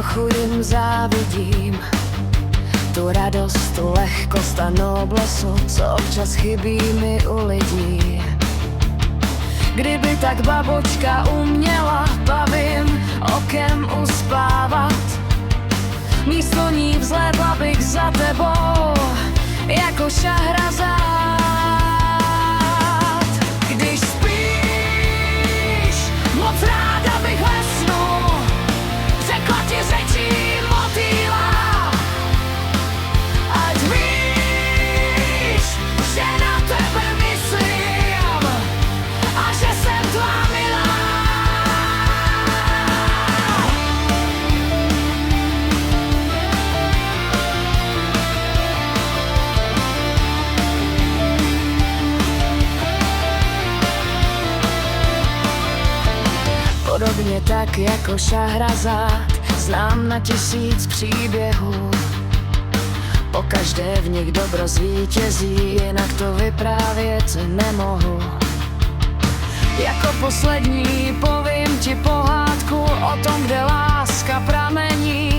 trochu jim závidím tu radost, tu lehkost a noblesu, co občas chybí mi u lidí. Kdyby tak babočka uměla pavým okem uspávat, místo ní vzlétla bych za tebou jako Šahrazad. Když spíš, moc ráda bych lesnu, řekla ti řečí motýla. Ať víš, že na tebe myslím a že jsem tvá milá. Podobně tak jako Šahrazad znám na 1000 příběhů. Pokaždé v nich dobro zvítězí, jinak to vyprávět nemohu. Jako poslední povím ti pohádku o tom, kde láska pramení.